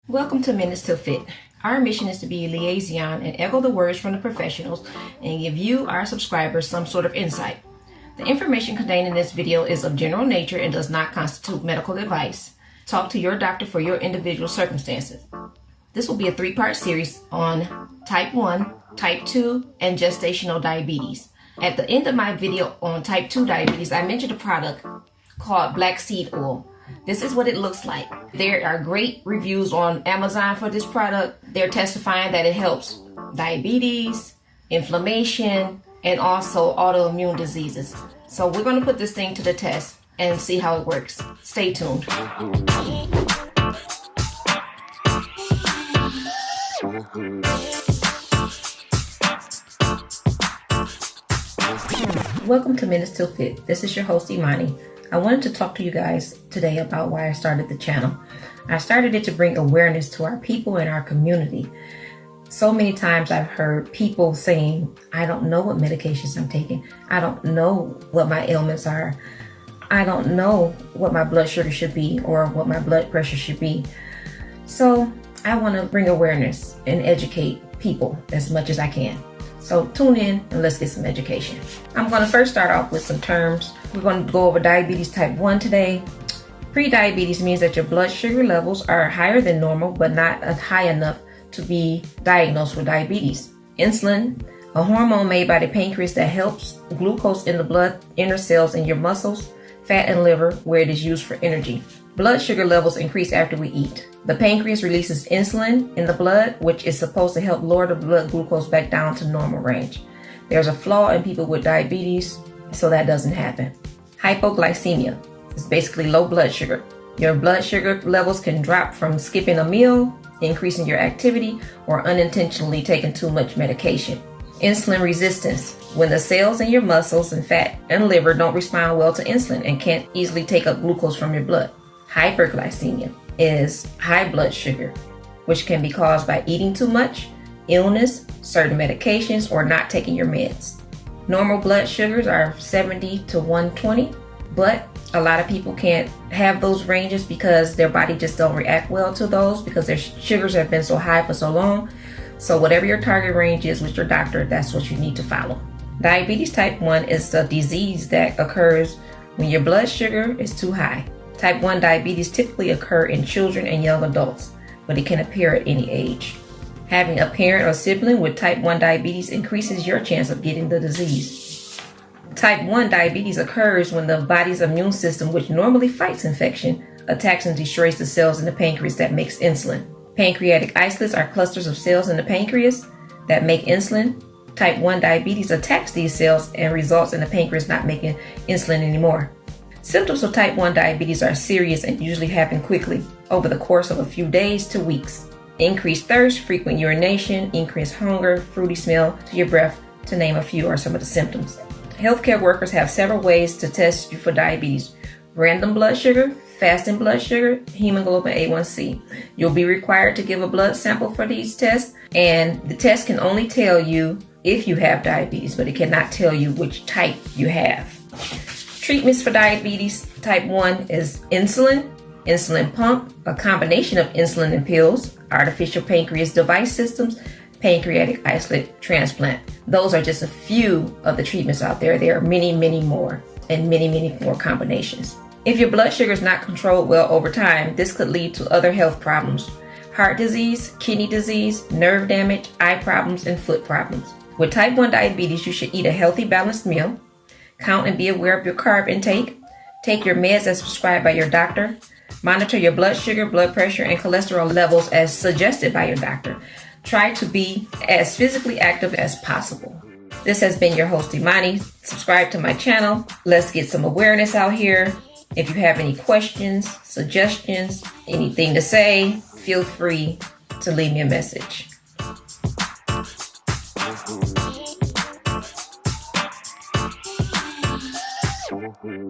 Welcome to Minutes to Fit. Our mission is to be a liaison and echo the words from the professionals and give you, our subscribers, some sort of insight. The information contained in this video is of general nature and does not constitute medical advice. Talk to your doctor for your individual circumstances. This will be a 3-part series on type 1, type 2, and gestational diabetes. At the end of my video on type 2 diabetes, I mentioned a product called black seed oil. This is what it looks like. There are great reviews on Amazon for this product. They're testifying that it helps diabetes, inflammation, and also autoimmune diseases. So we're going to put this thing to the test and see how it works. Stay tuned. Welcome to Minutes to Fit. This is your host, Imani. I wanted to talk to you guys today about why I started the channel. I started it to bring awareness to our people and our community. So many times I've heard people saying, I don't know what medications I'm taking. I don't know what my ailments are. I don't know what my blood sugar should be or what my blood pressure should be. So I want to bring awareness and educate people as much as I can. So tune in and let's get some education. I'm going to first start off with some terms. We're going to go over diabetes type 1 today. Pre-diabetes means that your blood sugar levels are higher than normal, but not high enough to be diagnosed with diabetes. Insulin, a hormone made by the pancreas that helps glucose in the blood enter cells in your muscles, fat, and liver, where it is used for energy. Blood sugar levels increase after we eat. The pancreas releases insulin in the blood, which is supposed to help lower the blood glucose back down to normal range. There's a flaw in people with diabetes, so that doesn't happen. Hypoglycemia is basically low blood sugar. Your blood sugar levels can drop from skipping a meal, increasing your activity, or unintentionally taking too much medication. Insulin resistance, when the cells in your muscles and fat and liver don't respond well to insulin and can't easily take up glucose from your blood. Hyperglycemia is high blood sugar, which can be caused by eating too much, illness, certain medications, or not taking your meds. Normal blood sugars are 70 to 120, but a lot of people can't have those ranges because their body just don't react well to those because their sugars have been so high for so long. So whatever your target range is with your doctor, that's what you need to follow. Diabetes type 1 is a disease that occurs when your blood sugar is too high. Type 1 diabetes typically occur in children and young adults, but it can appear at any age. Having a parent or sibling with type 1 diabetes increases your chance of getting the disease. Type 1 diabetes occurs when the body's immune system, which normally fights infection, attacks and destroys the cells in the pancreas that makes insulin. Pancreatic isolates are clusters of cells in the pancreas that make insulin. Type 1 diabetes attacks these cells and results in the pancreas not making insulin anymore. Symptoms of type 1 diabetes are serious and usually happen quickly over the course of a few days to weeks. Increased thirst, frequent urination, increased hunger, fruity smell to your breath, to name a few are some of the symptoms. Healthcare workers have several ways to test you for diabetes: random blood sugar, fasting blood sugar, hemoglobin A1C. You'll be required to give a blood sample for these tests, and the test can only tell you if you have diabetes, but it cannot tell you which type you have. Treatments for diabetes type 1 is insulin pump, a combination of insulin and pills, artificial pancreas device systems, pancreatic isolate transplant. Those are just a few of the treatments out there. There are many, many more, and many more combinations. If your blood sugar is not controlled well over time, this could lead to other health problems: heart disease, kidney disease, nerve damage, eye problems, and foot problems. With type 1 diabetes, you should eat a healthy, balanced meal, count and be aware of your carb intake, take your meds as prescribed by your doctor, monitor your blood sugar, blood pressure, and cholesterol levels as suggested by your doctor. Try to be as physically active as possible. This has been your host, Imani. Subscribe to my channel. Let's get some awareness out here. If you have any questions, suggestions, anything to say, feel free to leave me a message.